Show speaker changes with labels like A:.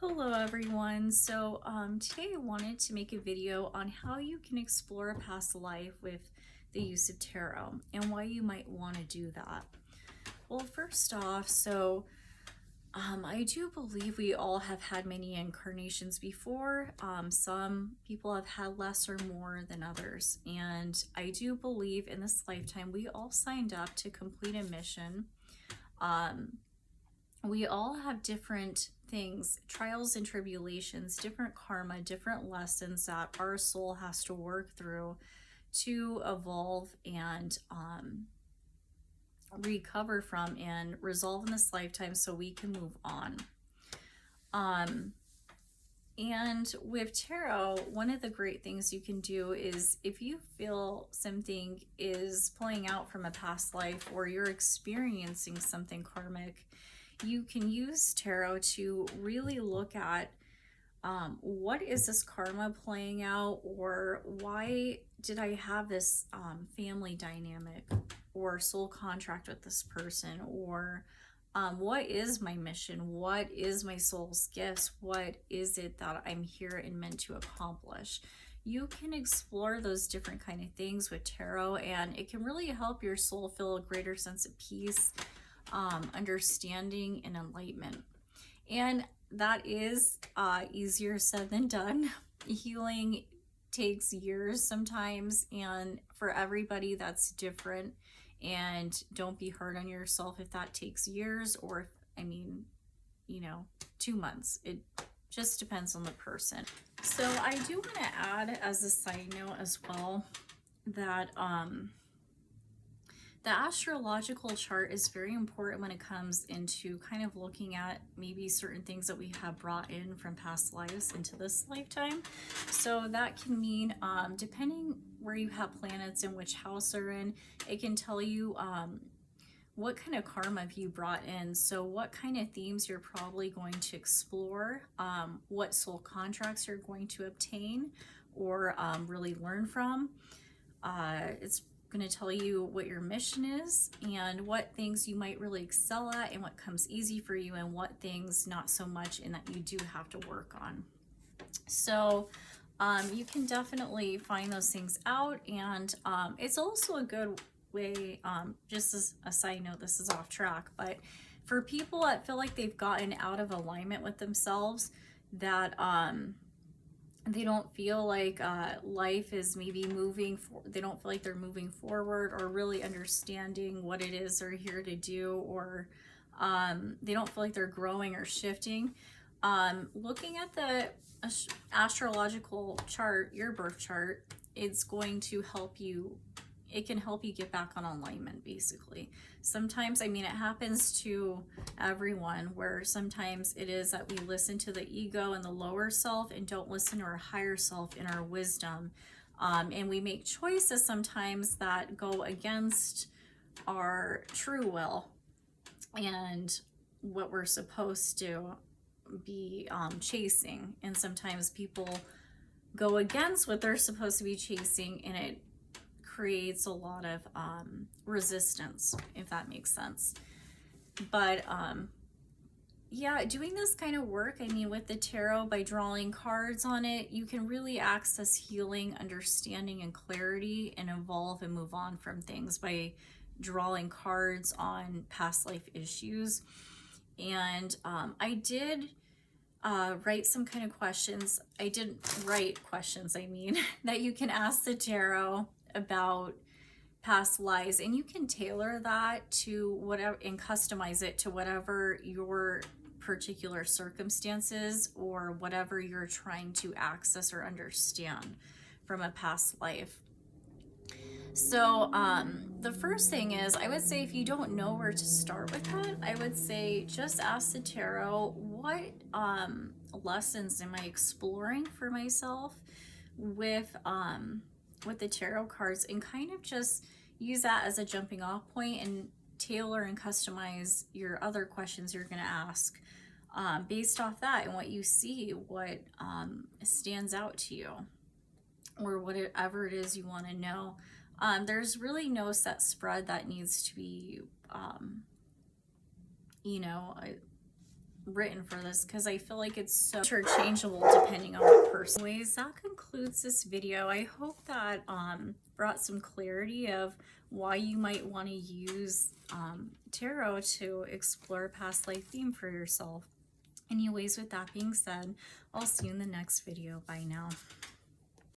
A: Hello everyone. Today I wanted to make a video on how you can explore a past life with the use of tarot and why you might want to do that. Well, first off, I do believe we all have had many incarnations before. Some people have had less or more than others, and I do believe in this lifetime we all signed up to complete a mission. We all have different things, trials and tribulations, different karma, different lessons that our soul has to work through to evolve and recover from and resolve in this lifetime so we can move on. And with tarot, one of the great things you can do is if you feel something is playing out from a past life or you're experiencing something karmic, you can use tarot to really look at what is this karma playing out, or why did I have this family dynamic or soul contract with this person, or what is my mission? What is my soul's gifts? What is it that I'm here and meant to accomplish? You can explore those different kind of things with tarot, and it can really help your soul feel a greater sense of peace, understanding, and enlightenment. And that is easier said than done. Healing takes years sometimes, and for everybody that's different. And don't be hard on yourself if that takes years, or if, 2 months. It just depends on the person. So I do want to add as a side note as well that the astrological chart is very important when it comes into kind of looking at maybe certain things that we have brought in from past lives into this lifetime. So that can mean, depending where you have planets and which house they're in, it can tell you what kind of karma have you brought in. So what kind of themes you're probably going to explore, what soul contracts you're going to obtain or really learn from. It's going to tell you what your mission is and what things you might really excel at and what comes easy for you and what things not so much and that you do have to work on. So you can definitely find those things out, and it's also a good way, just as a side note, this is off track, but for people that feel like they've gotten out of alignment with themselves, that they don't feel like life is maybe they don't feel like they're moving forward or really understanding what it is they're here to do, or they don't feel like they're growing or shifting. Looking at the astrological chart, your birth chart, it's going to help you. It can help you get back on alignment, basically. Sometimes, it happens to everyone, where sometimes it is that we listen to the ego and the lower self and don't listen to our higher self and our wisdom. And we make choices sometimes that go against our true will and what we're supposed to be chasing. And sometimes people go against what they're supposed to be chasing, and it creates a lot of resistance, if that makes sense. But yeah, doing this kind of work, with the tarot, by drawing cards on it, you can really access healing, understanding, and clarity, and evolve and move on from things by drawing cards on past life issues. And I did write some kind of questions. I didn't write questions, that you can ask the tarot about past lives, and you can tailor that to whatever and customize it to whatever your particular circumstances or whatever you're trying to access or understand from a past life. So the first thing is, I would say, if you don't know where to start with that, I would say just ask the tarot, what lessons am I exploring for myself with the tarot cards, and kind of just use that as a jumping off point and tailor and customize your other questions you're going to ask based off that and what you see, what stands out to you, or whatever it is you want to know. There's really no set spread that needs to be written for this because I feel like it's so interchangeable depending on the person. Anyways, that concludes this video. I hope that brought some clarity of why you might want to use tarot to explore past life theme for yourself. Anyways, with that being said, I'll see you in the next video. Bye now.